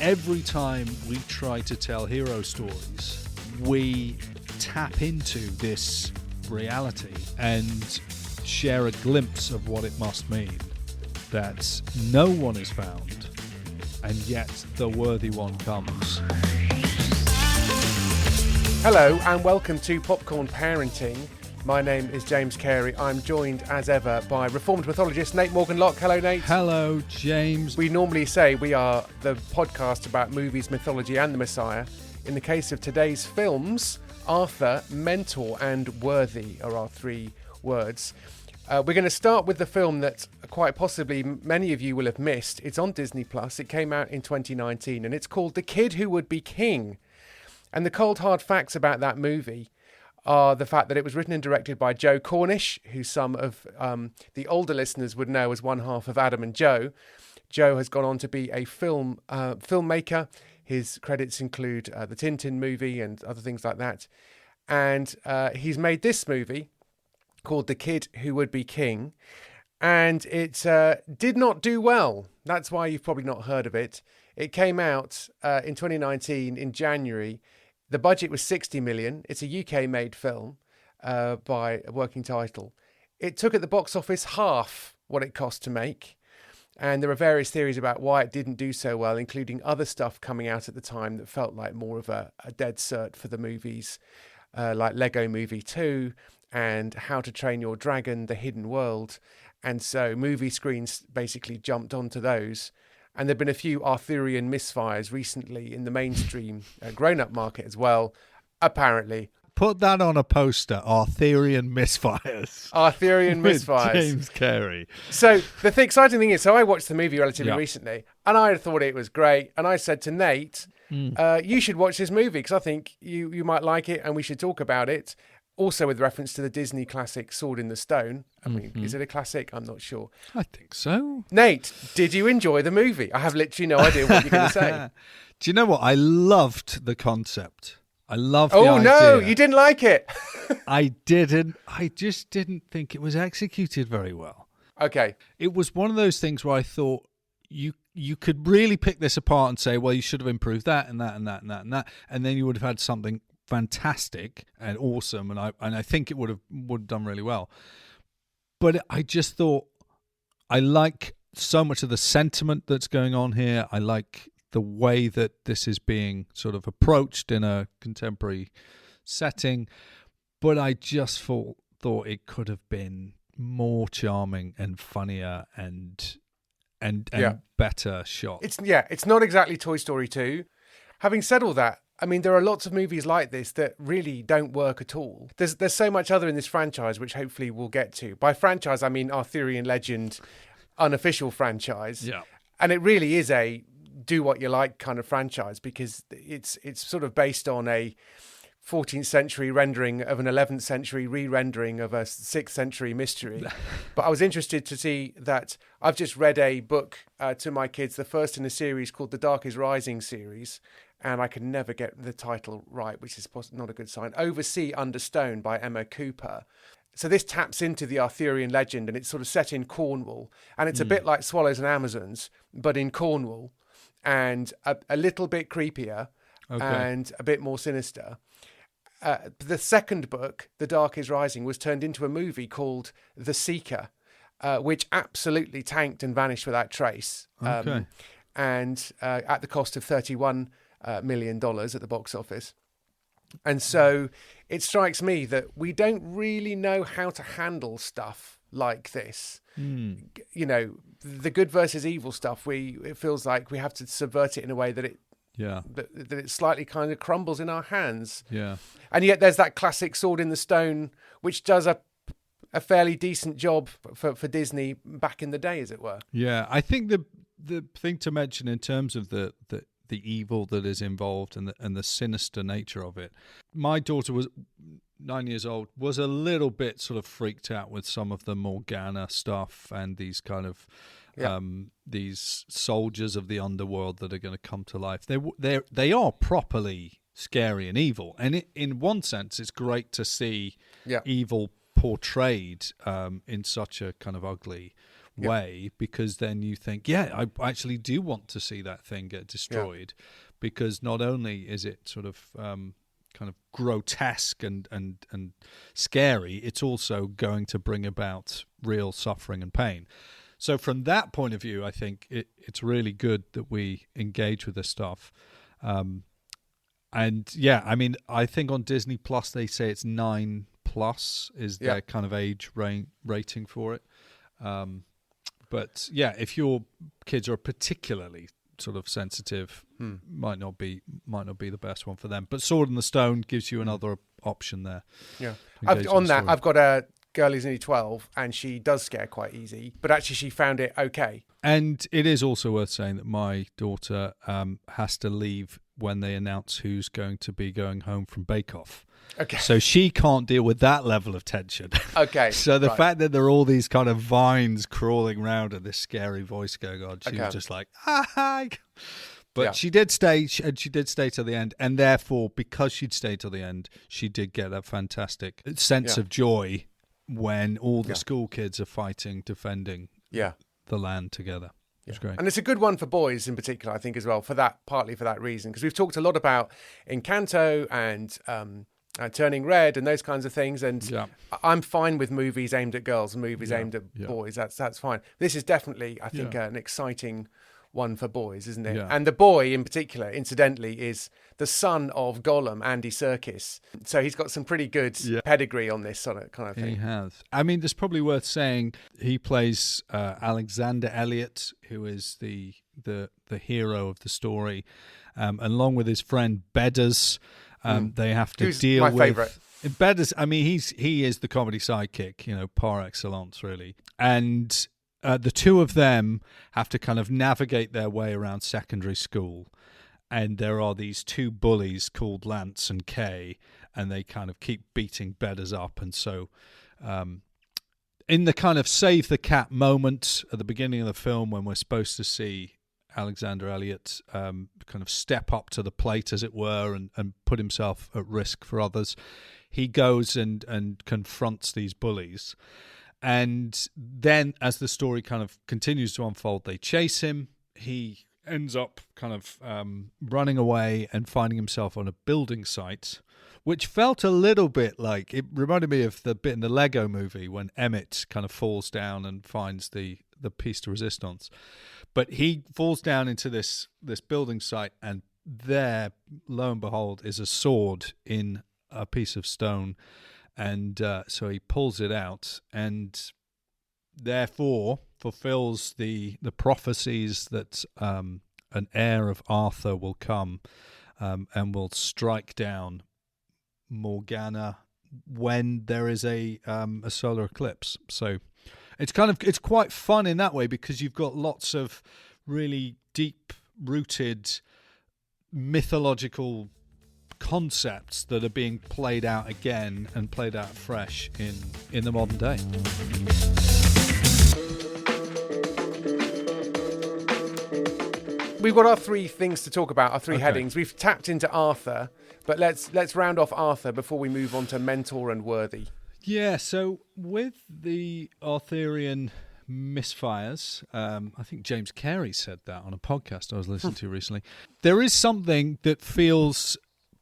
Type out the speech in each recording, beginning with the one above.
Every time we try to tell hero stories, we tap into this reality and share a glimpse of what it must mean that no one is found, and yet the worthy one comes. Hello and welcome to Popcorn Parenting. My name is James Cary. I'm joined as ever by reformed mythologist Morgan Locke. Hello, Nate. Hello, James. We normally say we are the podcast about movies, mythology and the Messiah. In the case of today's films, Arthur, Mentor and Worthy are our three words. We're going to start with the film that quite possibly many of you will have missed. It's on Disney+. It came out in 2019 and it's called The Kid Who Would Be King. And the cold hard facts about that movie are the fact that it was written and directed by Joe Cornish, who some of the older listeners would know as one half of Adam and Joe. Joe has gone on to be a filmmaker. His credits include the Tintin movie and other things like that. And he's made this movie called The Kid Who Would Be King. And it did not do well. That's why you've probably not heard of it. It came out in 2019 in January. The budget was 60 million. It's a UK-made film by a working title. It took at the box office half what it cost to make. And there are various theories about why it didn't do so well, including other stuff coming out at the time that felt like more of a dead cert for the movies, like Lego Movie 2 and How to Train Your Dragon, The Hidden World. And so movie screens basically jumped onto those. And there have been a few Arthurian Misfires recently in the mainstream grown-up market as well, apparently. Put that on a poster, Arthurian Misfires. Arthurian Misfires. James Cary. So the exciting thing is, so I watched the movie relatively recently, and I thought it was great. And I said to Nate, you should watch this movie because I think you might like it and we should talk about it. Also with reference to the Disney classic Sword in the Stone. I mean, is it a classic? I'm not sure. I think so. Nate, did you enjoy the movie? I have literally no idea what you're going to say. Do you know what? I loved the concept. I loved the idea. Oh, no, you didn't like it. I didn't. I just didn't think it was executed very well. Okay. It was one of those things where I thought you could really pick this apart and say, well, you should have improved that and that and that and that and that. And then you would have had something fantastic and awesome, and I think it would have done really well. But I just thought I like so much of the sentiment that's going on here. I like the way that this is being sort of approached in a contemporary setting, but I just thought it could have been more charming and funnier and better shot. It's not exactly Toy Story 2. Having said all that, I mean, there are lots of movies like this that really don't work at all. There's so much other in this franchise, which hopefully we'll get to. By franchise, I mean Arthurian Legend, unofficial franchise. Yeah. And it really is a do what you like kind of franchise because it's sort of based on a 14th century rendering of an 11th century re-rendering of a 6th century mystery. But I was interested to see that I've just read a book to my kids, the first in a series called The Dark is Rising series. And I can never get the title right, which is not a good sign. Oversea Under Stone by Emma Cooper. So this taps into the Arthurian legend, and it's sort of set in Cornwall. And it's a bit like Swallows and Amazons, but in Cornwall. And a little bit creepier and a bit more sinister. The second book, The Dark is Rising, was turned into a movie called The Seeker, which absolutely tanked and vanished without trace. And at the cost of $31 million at the box office. And so it strikes me that we don't really know how to handle stuff like this. You know, the good versus evil stuff, it feels like we have to subvert it in a way that it slightly kind of crumbles in our hands. Yeah. And yet there's that classic Sword in the Stone, which does a fairly decent job for Disney back in the day, as it were. Yeah, I think the thing to mention in terms of the evil that is involved and the sinister nature of it. My daughter was 9 years old, was a little bit sort of freaked out with some of the Morgana stuff and these kind of these soldiers of the underworld that are going to come to life. They are properly scary and evil. And in one sense, it's great to see Yeah. evil portrayed in such a kind of ugly way, because then you think, I actually do want to see that thing get destroyed, because not only is it sort of kind of grotesque and scary, it's also going to bring about real suffering and pain. So from that point of view, I think it's really good that we engage with this stuff. And yeah, I mean, I think on Disney Plus they say it's 9+ is their kind of age rating for it. But yeah, if your kids are particularly sort of sensitive, might not be the best one for them. But Sword in the Stone gives you another option there. Yeah, I've got a girl who's only 12, and she does scare quite easy, but actually she found it okay. And it is also worth saying that my daughter has to leave when they announce who's going to be going home from Bake Off. Okay. So she can't deal with that level of tension. Okay. So the fact that there are all these kind of vines crawling around and this scary voice going on, she was just like, hi. But she did stay, and she did stay till the end. And therefore, because she'd stayed till the end, she did get that fantastic sense of joy when all the school kids are fighting, defending the land together. It's great. And it's a good one for boys in particular, I think, as well, partly for that reason, because we've talked a lot about Encanto and Turning Red and those kinds of things, and I'm fine with movies aimed at girls and movies aimed at boys. That's fine. This is definitely, I think, an exciting one for boys, isn't it? Yeah. And the boy in particular, incidentally, is the son of Gollum, Andy Serkis. So he's got some pretty good pedigree on this sort of kind of thing. He has. I mean, it's probably worth saying he plays Alexander Elliot, who is the hero of the story, along with his friend Bedders. They have to deal with... my favourite. Bedders, I mean, he is the comedy sidekick, par excellence, really. And the two of them have to kind of navigate their way around secondary school. And there are these two bullies called Lance and Kay, and they kind of keep beating Bedders up. And so in the kind of save the cat moment at the beginning of the film, when we're supposed to see Alexander Elliot kind of step up to the plate, as it were, and put himself at risk for others, he goes and confronts these bullies. And then as the story kind of continues to unfold, they chase him. He ends up kind of running away and finding himself on a building site, which felt a little bit like, it reminded me of the bit in the Lego movie when Emmett kind of falls down and finds the piece de resistance. But he falls down into this building site, and there, lo and behold, is a sword in a piece of stone. And so he pulls it out and therefore fulfills the prophecies that an heir of Arthur will come and will strike down Morgana when there is a solar eclipse. So it's quite fun in that way, because you've got lots of really deep-rooted mythological concepts that are being played out again and played out fresh in the modern day. We've got our three things to talk about, our three headings. We've tapped into Arthur, but let's round off Arthur before we move on to Mentor and Worthy. Yeah, so with the Arthurian Misfires, I think James Cary said that on a podcast I was listening to recently. There is something that feels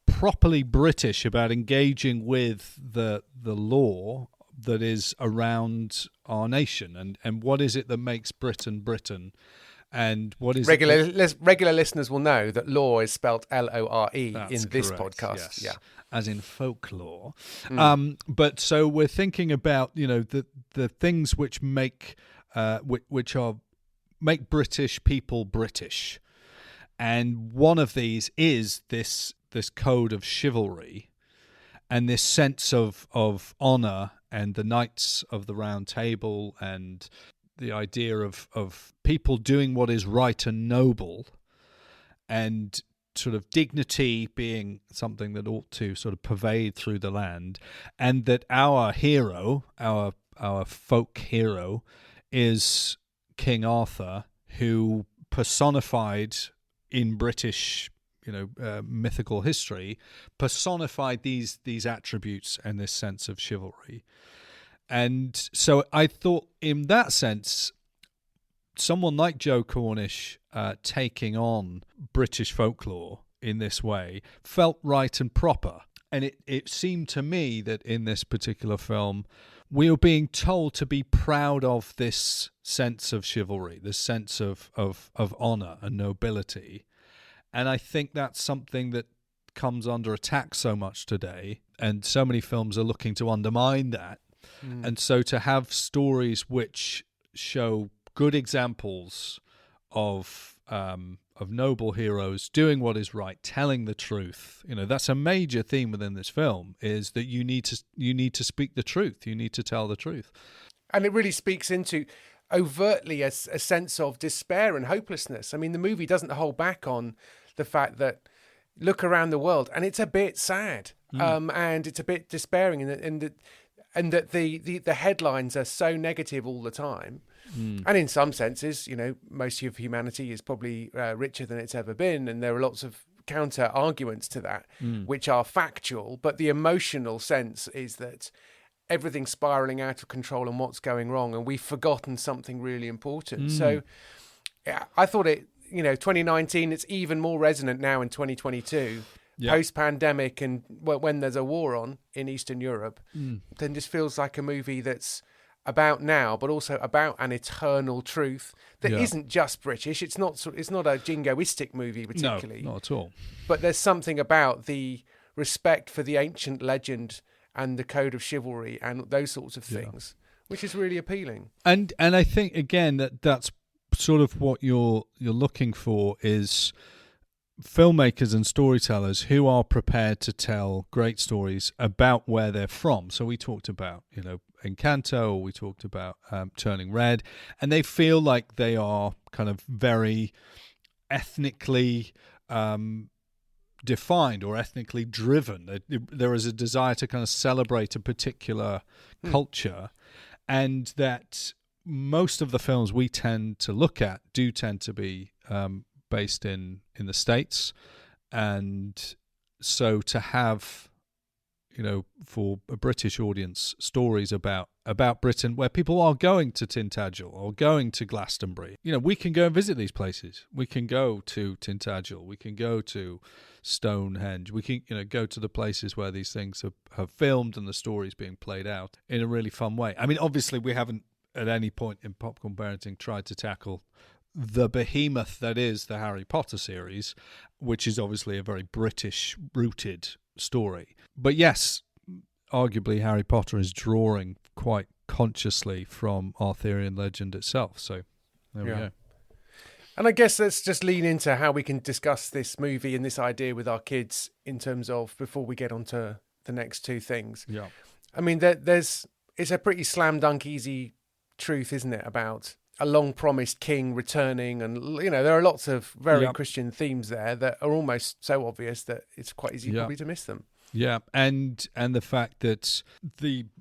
properly British about engaging with the law that is around our nation, and what is it that makes Britain Britain, and what is regular listeners will know that law is spelt LORE in this podcast. Yes. Yeah, as in folklore. But so we're thinking about the things which make make British people British, and one of these is this code of chivalry and this sense of honour, and the Knights of the Round Table, and the idea of people doing what is right and noble, and sort of dignity being something that ought to sort of pervade through the land, and that our hero, our folk hero, is King Arthur, who personified in British mythical history, personified these attributes and this sense of chivalry. And so I thought, in that sense, someone like Joe Cornish taking on British folklore in this way felt right and proper. And it seemed to me that in this particular film, we were being told to be proud of this sense of chivalry, this sense of honour and nobility. And I think that's something that comes under attack so much today, and so many films are looking to undermine that. And so to have stories which show good examples of noble heroes doing what is right, telling the truth, that's a major theme within this film, is that you need to speak the truth, you need to tell the truth. And it really speaks into overtly a sense of despair and hopelessness. I mean, the movie doesn't hold back on the fact that look around the world and it's a bit sad, and it's a bit despairing, and that the headlines are so negative all the time. And in some senses, most of humanity is probably richer than it's ever been, and there are lots of counter arguments to that, which are factual, but the emotional sense is that everything's spiraling out of control and what's going wrong, and we've forgotten something really important. So yeah, I thought 2019, it's even more resonant now in 2022. Post-pandemic, and when there's a war on in Eastern Europe, then this feels like a movie that's about now, but also about an eternal truth that isn't just British. It's not a jingoistic movie particularly. No, not at all. But there's something about the respect for the ancient legend and the code of chivalry and those sorts of things, which is really appealing. And I think again that's sort of what you're looking for, is filmmakers and storytellers who are prepared to tell great stories about where they're from. So we talked about, Encanto, we talked about Turning Red, and they feel like they are kind of very ethnically defined or ethnically driven. There is a desire to kind of celebrate a particular culture, and that most of the films we tend to look at do tend to be based in the States. And so to have, for a British audience, stories about Britain where people are going to Tintagel or going to Glastonbury, we can go and visit these places. We can go to Tintagel, we can go to Stonehenge, we can go to the places where these things have filmed and the stories being played out in a really fun way. I mean, obviously we haven't at any point in Popcorn Parenting tried to tackle the behemoth that is the Harry Potter series, which is obviously a very British-rooted story. But yes, arguably Harry Potter is drawing quite consciously from Arthurian legend itself. So there we go. And I guess let's just lean into how we can discuss this movie and this idea with our kids in terms of, before we get on to the next two things. Yeah. I mean, it's a pretty slam dunk easy truth, isn't it, about a long-promised king returning, and there are lots of very Christian themes there that are almost so obvious that it's quite easy probably to miss them. Yeah, and the fact that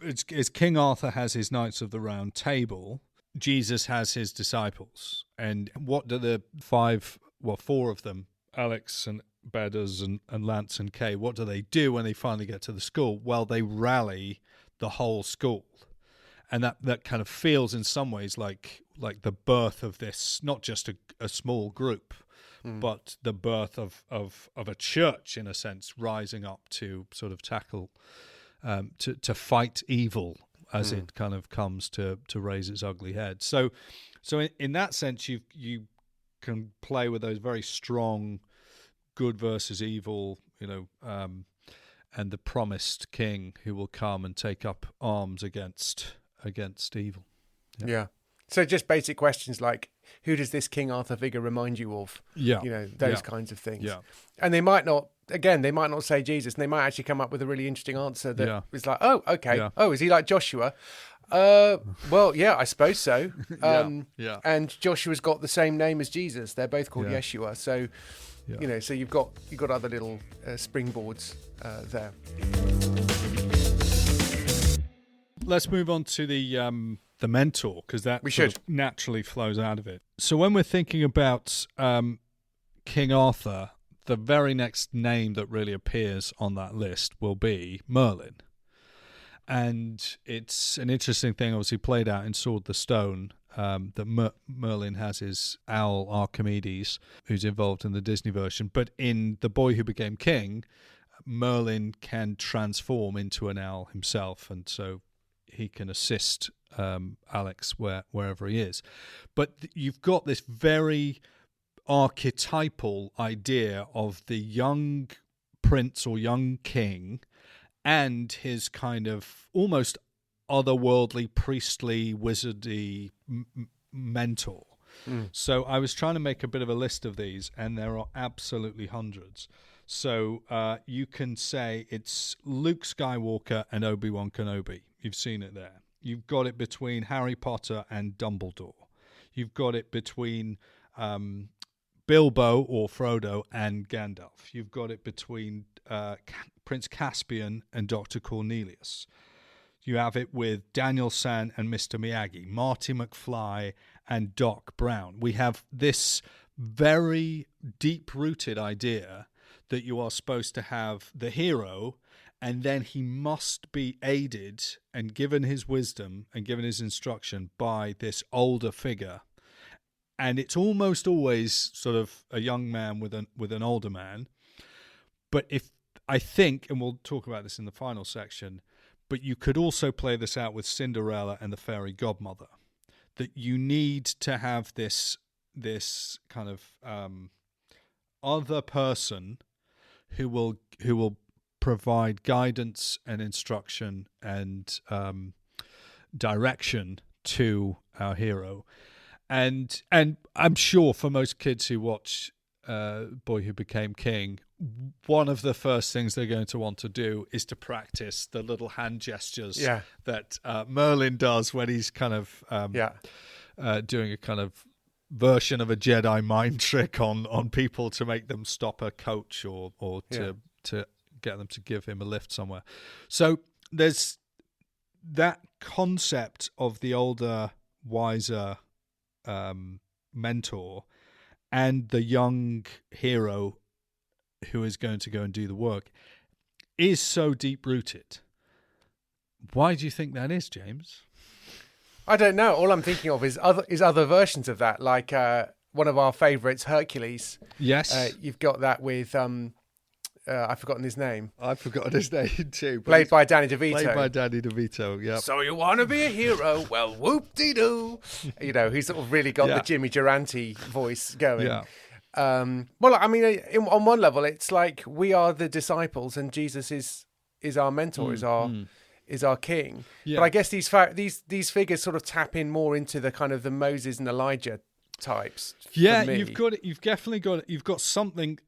as King Arthur has his Knights of the Round Table, Jesus has his disciples, and what do the four of them, Alex and Bedders and Lance and Kay, what do they do when they finally get to the school? Well, they rally the whole school. And that kind of feels in some ways like the birth of this, not just a small group, but the birth of a church, in a sense, rising up to sort of tackle, to fight evil as it kind of comes to raise its ugly head. So in that sense, you can play with those very strong good versus evil, and the promised king who will come and take up arms against evil. Yeah. So just basic questions like, who does this King Arthur figure remind you of? Yeah. Those kinds of things. Yeah. And they might not say Jesus, and they might actually come up with a really interesting answer that is like, oh, okay. Yeah. Oh, is he like Joshua? Well, yeah, I suppose so. And Joshua's got the same name as Jesus. They're both called Yeshua. So, so you've got other little springboards there. Let's move on to the mentor, because that naturally flows out of it. So when we're thinking about King Arthur, the very next name that really appears on that list will be Merlin. And it's an interesting thing, obviously played out in Sword the Stone, that Merlin has his owl Archimedes, who's involved in the Disney version. But in The Boy Who Became King, Merlin can transform into an owl himself, and so he can assist Alex wherever he is. But you've got this very archetypal idea of the young prince or young king and his kind of almost otherworldly, priestly, wizardy mentor. So I was trying to make a bit of a list of these, and there are absolutely hundreds. So you can say it's Luke Skywalker and Obi-Wan Kenobi. You've seen it there. You've got it between Harry Potter and Dumbledore. You've got it between Bilbo or Frodo and Gandalf. You've got it between Prince Caspian and Dr. Cornelius. You have it with Daniel San and Mr. Miyagi, Marty McFly and Doc Brown. We have this very deep-rooted idea that you are supposed to have the hero, and then he must be aided and given his wisdom and given his instruction by this older figure. And it's almost always sort of a young man with an older man. But if I think, and we'll talk about this in the final section, but you could also play this out with Cinderella and the fairy godmother, that you need to have this kind of other person who will provide guidance and instruction and direction to our hero. And I'm sure for most kids who watch Boy Who Became King, one of the first things they're going to want to do is to practice the little hand gestures that Merlin does when he's kind of doing a kind of version of a Jedi mind trick on people to make them stop a coach or to get them to give him a lift somewhere. So there's that concept of the older, wiser mentor and the young hero who is going to go and do the work is so deep-rooted. Why do you think that is, James? I don't know. All I'm thinking of is other versions of that, like one of our favourites, Hercules. Yes. You've got that with I've forgotten his name. I've forgotten his name too. Played by Danny DeVito. Played by Danny DeVito, yeah. So you want to be a hero? Well, whoop-de-doo. You know, he's sort of really got the Jimmy Durante voice going. Yeah. Well, I mean, on one level, it's like we are the disciples and Jesus is our mentor, is our king. Yeah. But I guess these figures sort of tap in more into the kind of the Moses and Elijah types. Yeah, you've got it. You've definitely got it. You've got something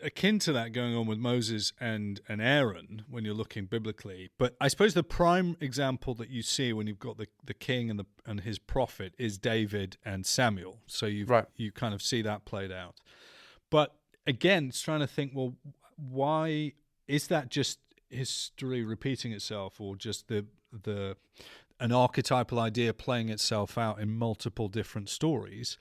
akin to that going on with Moses and Aaron when you're looking biblically. But I suppose the prime example that you see when you've got the king and his prophet is David and Samuel. So you kind of see that played out. But again, it's trying to think, well, why is that just history repeating itself, or just an archetypal idea playing itself out in multiple different stories?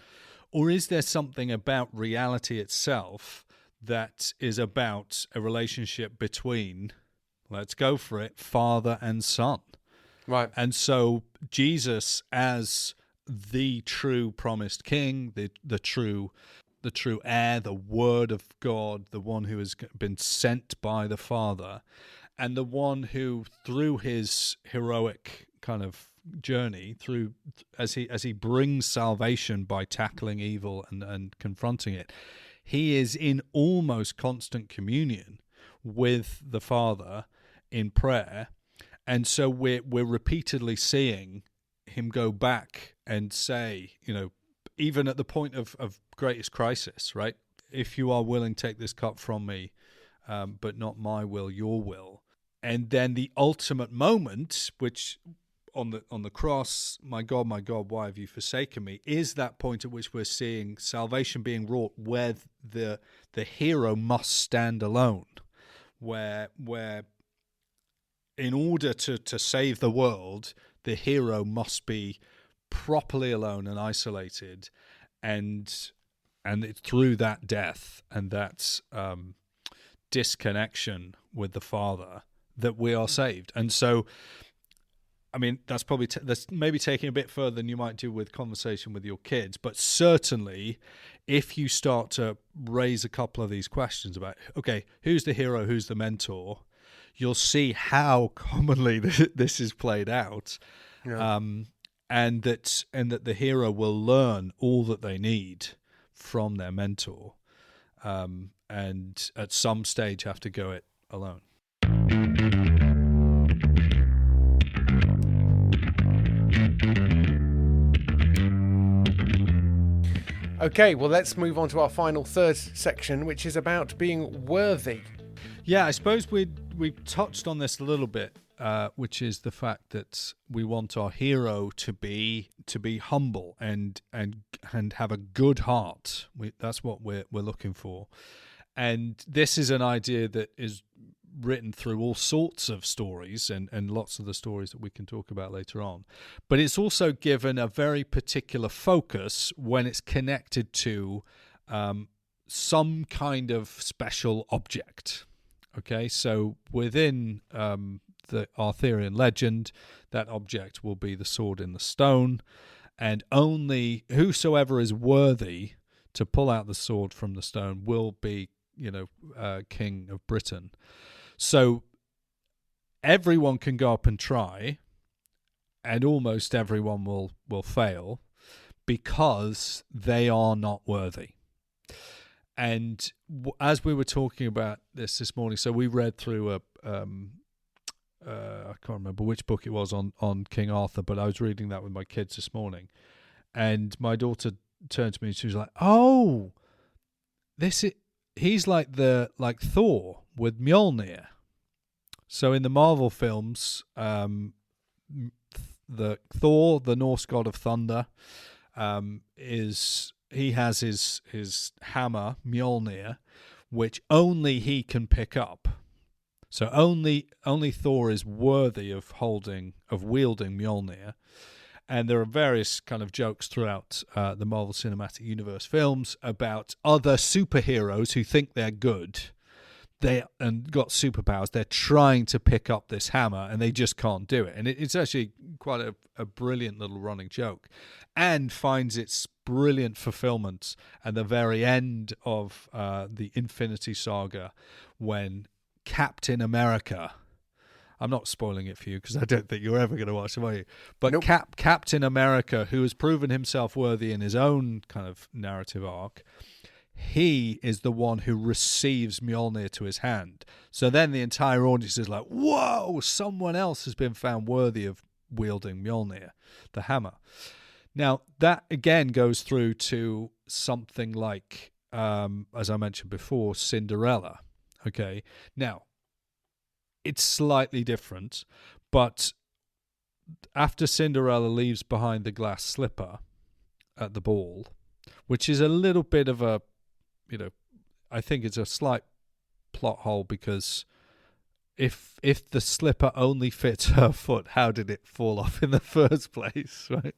Or is there something about reality itself that is about a relationship between, let's go for it, father and son? Right. And so Jesus, as the true promised king, the true heir, the word of God, the one who has been sent by the Father, and the one who, through his heroic kind of journey, as he brings salvation by tackling evil and confronting it, he is in almost constant communion with the Father in prayer. And so we're repeatedly seeing him go back and say, even at the point of greatest crisis, right? If you are willing, take this cup from me, but not my will, your will. And then the ultimate moment, which on the cross, my God, why have you forsaken me, is that point at which we're seeing salvation being wrought, where the hero must stand alone, where in order to save the world, the hero must be properly alone and isolated, and and it's through that death and that disconnection with the Father that we are saved. And so, I mean, that's probably that's maybe taking a bit further than you might do with conversation with your kids, but certainly if you start to raise a couple of these questions about, okay, who's the hero, who's the mentor, you'll see how commonly this is played out. Yeah. And that the hero will learn all that they need from their mentor, and at some stage have to go it alone. Okay, well, let's move on to our final third section, which is about being worthy. Yeah, I suppose we touched on this a little bit, which is the fact that we want our hero to be humble and have a good heart. That's what we're looking for, and this is an idea that is written through all sorts of stories and lots of the stories that we can talk about later on. But it's also given a very particular focus when it's connected to some kind of special object. Okay, so within the Arthurian legend, that object will be the sword in the stone, and only whosoever is worthy to pull out the sword from the stone will be, king of Britain. So everyone can go up and try, and almost everyone will fail because they are not worthy. And as we were talking about this morning, so we read through I can't remember which book it was on King Arthur, but I was reading that with my kids this morning, and my daughter turned to me and she was like, "Oh, he's like Thor with Mjolnir." So in the Marvel films, the Thor, the Norse god of thunder, he has his hammer Mjolnir, which only he can pick up. So only Thor is worthy of wielding Mjolnir. And there are various kind of jokes throughout the Marvel Cinematic Universe films about other superheroes who think they're good, and got superpowers. They're trying to pick up this hammer and they just can't do it. And it's actually quite a brilliant little running joke, and finds its brilliant fulfillment at the very end of the Infinity Saga when Captain America, I'm not spoiling it for you because I don't think you're ever going to watch it, are you? But nope. Captain America, who has proven himself worthy in his own kind of narrative arc, he is the one who receives Mjolnir to his hand. So then the entire audience is like, whoa, someone else has been found worthy of wielding Mjolnir, the hammer. Now, that again goes through to something like, as I mentioned before, Cinderella. Okay, now, it's slightly different, but after Cinderella leaves behind the glass slipper at the ball, which is a little bit of a, I think it's a slight plot hole, because if the slipper only fits her foot, how did it fall off in the first place, right?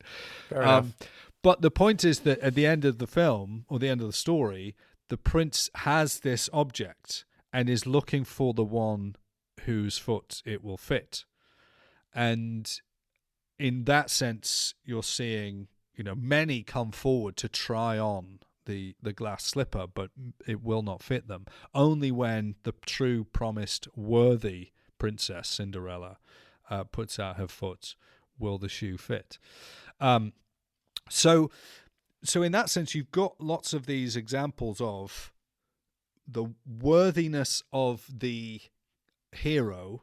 Fair enough. But the point is that at the end of the film, or the end of the story, the prince has this object and is looking for the one whose foot it will fit. And in that sense, you're seeing, many come forward to try on the glass slipper, but it will not fit them. Only when the true promised worthy princess Cinderella puts out her foot will the shoe fit. So in that sense, you've got lots of these examples of the worthiness of the hero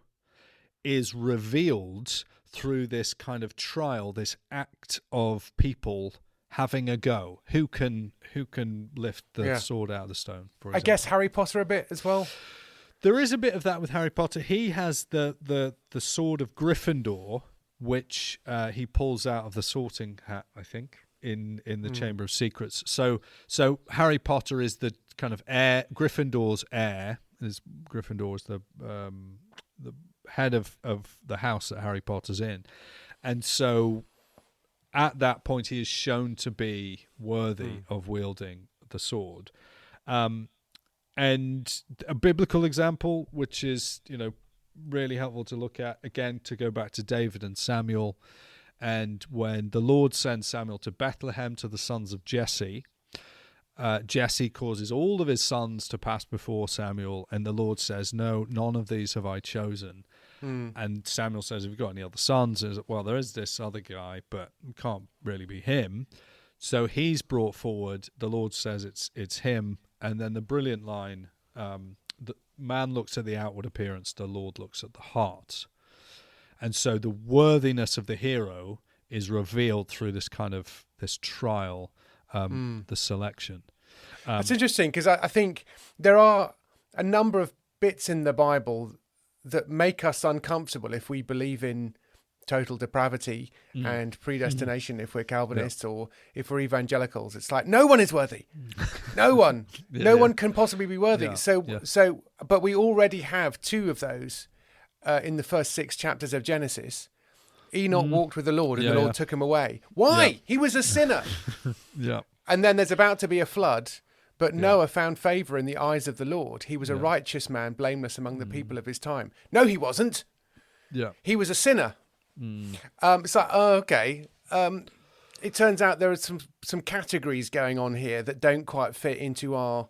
is revealed through this kind of trial, this act of people having a go. Who can lift the sword out of the stone, for example. I guess Harry Potter a bit as well. There is a bit of that with Harry Potter. He has the sword of Gryffindor, which he pulls out of the sorting hat, I think, in the Chamber of Secrets. So Harry Potter is the kind of heir, Gryffindor's heir. Gryffindor is the head of the house that Harry Potter's in. And so at that point, he is shown to be worthy of wielding the sword. And a biblical example, which is, really helpful to look at, again, to go back to David and Samuel. And when the Lord sends Samuel to Bethlehem to the sons of Jesse, Jesse causes all of his sons to pass before Samuel, and the Lord says, no, none of these have I chosen. And Samuel says, have you got any other sons? And well, there is this other guy, but it can't really be him. So he's brought forward. The Lord says it's him. And then the brilliant line, the man looks at the outward appearance, the Lord looks at the heart. And so the worthiness of the hero is revealed through this trial, the selection. That's interesting, because I think there are a number of bits in the Bible that make us uncomfortable if we believe in total depravity and predestination, if we're Calvinists or if we're evangelicals. It's like, no one is worthy. No one. No one can possibly be worthy. But we already have two of those in the first 6 chapters of Genesis. Enoch walked with the Lord and the Lord took him away. Why? Yeah. He was a sinner. And then there's about to be a flood, but Noah found favor in the eyes of the Lord. He was a righteous man, blameless among the people of his time. No, he wasn't. He was a sinner. It's like, okay. It turns out there are some categories going on here that don't quite fit into our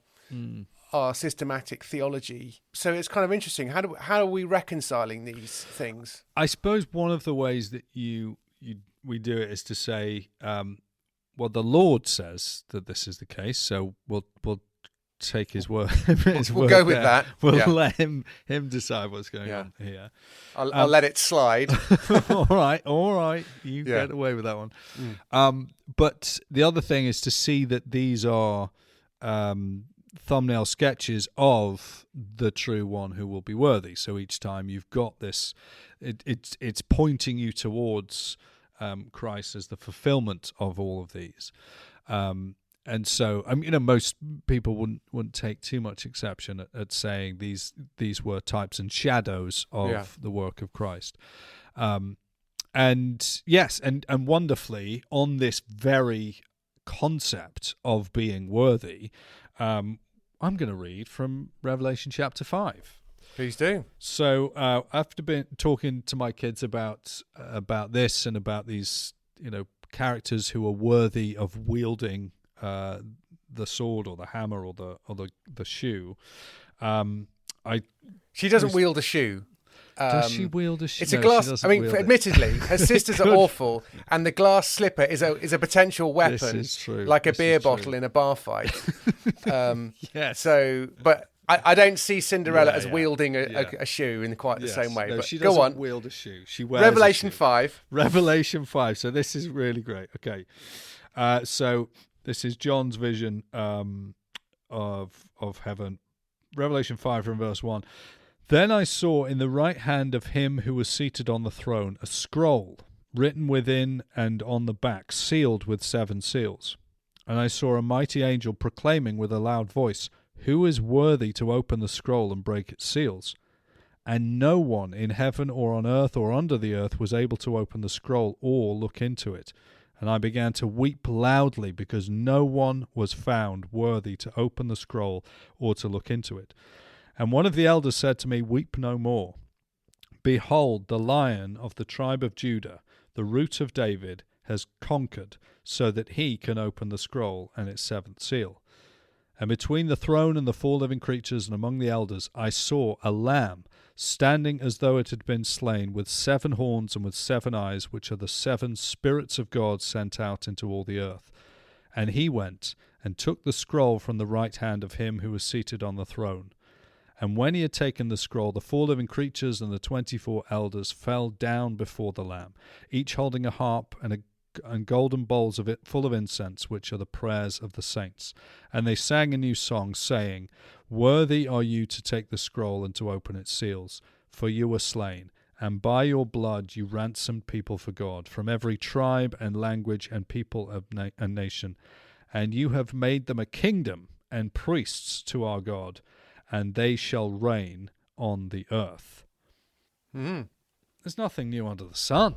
systematic theology. So it's kind of interesting. How are we reconciling these things? I suppose one of the ways that we do it is to say, well, the Lord says that this is the case, so we'll take his word. We'll go with that. We'll let him decide what's going on here. I'll let it slide. All right. You get away with that one. But the other thing is to see that these are thumbnail sketches of the true one who will be worthy. So each time you've got this, it's pointing you towards Christ as the fulfillment of all of these. And so, most people wouldn't take too much exception at saying these were types and shadows of the work of Christ. And yes, and wonderfully, on this very concept of being worthy, I'm going to read from Revelation chapter 5. Please do. So after been talking to my kids about this and about these, characters who are worthy of wielding the sword or the hammer or the shoe, she doesn't wield a shoe. Does she wield a shoe? It's a glass. I mean, admittedly, her sisters are awful, and the glass slipper is a potential weapon. This is true. Like a beer bottle in a bar fight. Yes. So, but I don't see Cinderella as wielding a shoe in quite the same way. No, but she go on. Wield a shoe. She wears Revelation a shoe. 5. Revelation 5. So this is really great. Okay. So this is John's vision of heaven. Revelation 5 from verse 1. Then I saw in the right hand of him who was seated on the throne a scroll written within and on the back, sealed with 7 seals. And I saw a mighty angel proclaiming with a loud voice, "Who is worthy to open the scroll and break its seals?" And no one in heaven or on earth or under the earth was able to open the scroll or look into it. And I began to weep loudly because no one was found worthy to open the scroll or to look into it. And one of the elders said to me, "Weep no more. Behold, the Lion of the tribe of Judah, the Root of David, has conquered, so that he can open the scroll and its 7th seal." And between the throne and the 4 living creatures and among the elders, I saw a lamb standing as though it had been slain, with 7 horns and with 7 eyes, which are the 7 spirits of God sent out into all the earth. And he went and took the scroll from the right hand of him who was seated on the throne. And when he had taken the scroll, the 4 living creatures and the 24 elders fell down before the Lamb, each holding a harp and golden bowls of it full of incense, which are the prayers of the saints. And they sang a new song, saying, "Worthy are you to take the scroll and to open its seals, for you were slain, and by your blood you ransomed people for God, from every tribe and language and people and nation. And you have made them a kingdom and priests to our God, and they shall reign on the earth." There's nothing new under the sun.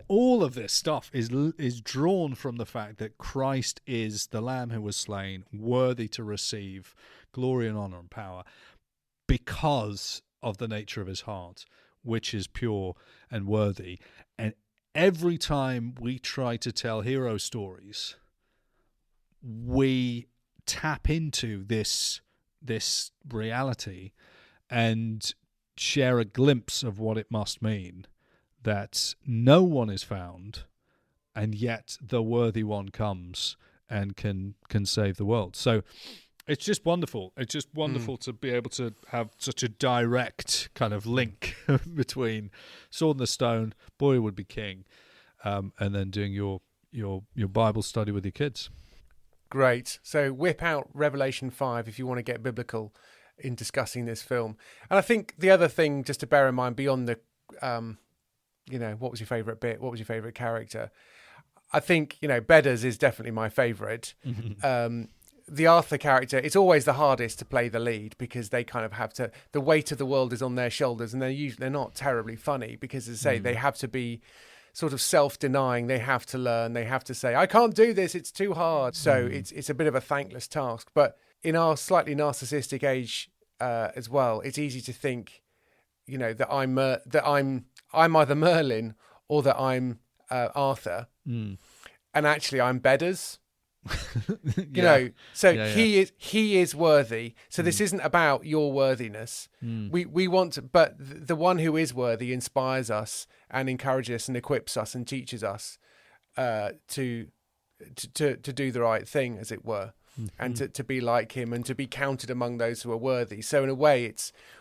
all of this stuff is drawn from the fact that Christ is the Lamb who was slain, worthy to receive glory and honor and power because of the nature of his heart, which is pure and worthy. And every time we try to tell hero stories, we tap into this reality and share a glimpse of what it must mean that no one is found, and yet the worthy one comes and can save the world. So it's just wonderful. It's just wonderful to be able to have such a direct kind of link between Sword in the Stone, Boy Would Be King, and then doing your Bible study with your kids. Great. So whip out Revelation 5 if you want to get biblical in discussing this film. And I think the other thing just to bear in mind beyond the, what was your favourite bit? What was your favourite character? I think, Bedders is definitely my favourite. The Arthur character, it's always the hardest to play the lead because they kind of have to, the weight of the world is on their shoulders, and they're not terribly funny because, as I say, they have to be sort of self-denying. They have to learn. They have to say, I can't do this. It's too hard. So it's a bit of a thankless task. But in our slightly narcissistic age as well, it's easy to think, that I'm either Merlin or that I'm Arthur, and actually I'm Bedders. He is worthy. So this isn't about your worthiness. We want to, but the one who is worthy inspires us and encourages us and equips us and teaches us to do the right thing, as it were, and to be like him and to be counted among those who are worthy. So in a way,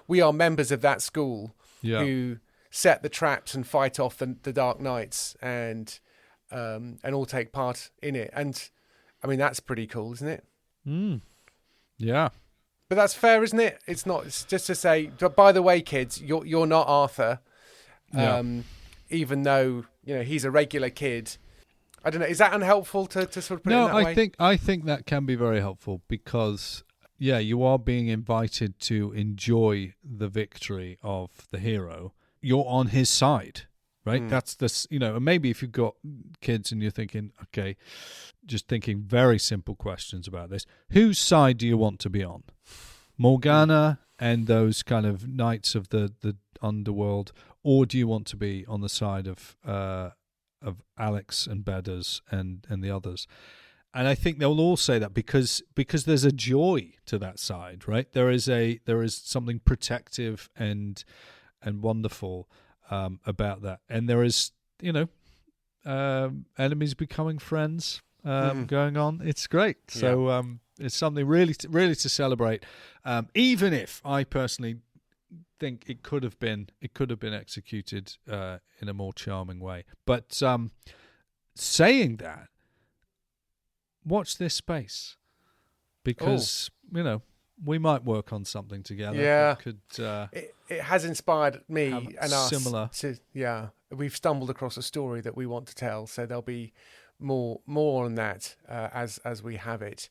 we are members of that school who set the traps and fight off the dark knights and all take part in it. And I mean, that's pretty cool, isn't it? Yeah. But that's fair, isn't it? It's not. It's just to say, by the way, kids, you're not Arthur. Even though, he's a regular kid. I don't know. Is that unhelpful to sort of put it in that way? I think that can be very helpful because, you are being invited to enjoy the victory of the hero. You're on his side, right? That's this, and maybe if you've got kids and you're thinking, okay, just thinking very simple questions about this. Whose side do you want to be on? Morgana and those kind of knights of the underworld, or do you want to be on the side of Alex and Bedders and the others? And I think they'll all say that because there's a joy to that side, right? There is something protective and wonderful about that, and there is enemies becoming friends going on. It's great. So it's something really to celebrate. Even if I personally think it could have been executed in a more charming way. But saying that, watch this space because we might work on something together. Yeah, it has inspired me and us. Similar. We've stumbled across a story that we want to tell, so there'll be more on that as we have it.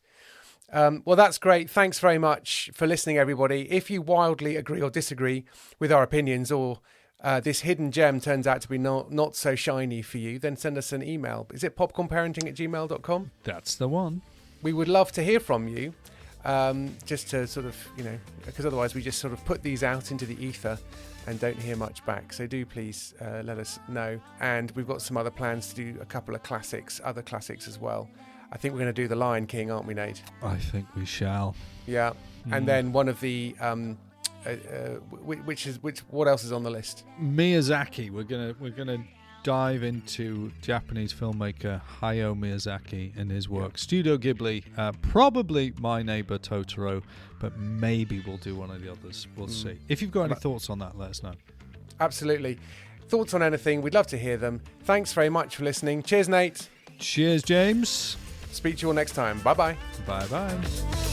Well, that's great. Thanks very much for listening, everybody. If you wildly agree or disagree with our opinions, or this hidden gem turns out to be not so shiny for you, then send us an email. Is it popcornparenting@gmail.com? That's the one. We would love to hear from you, just to sort of, because otherwise we just sort of put these out into the ether and don't hear much back. So do please let us know. And we've got some other plans to do a couple of other classics as well. I think we're going to do The Lion King, aren't we, Nate? I think we shall. Yeah. And then one of the what else is on the list? Miyazaki. We're gonna dive into Japanese filmmaker Hayao Miyazaki and his work. Studio Ghibli, probably My Neighbor Totoro, but maybe we'll do one of the others. We'll see. If you've got any thoughts on that, let us know. Absolutely. Thoughts on anything, we'd love to hear them. Thanks very much for listening. Cheers, Nate. Cheers, James. Speak to you all next time. Bye-bye. Bye-bye.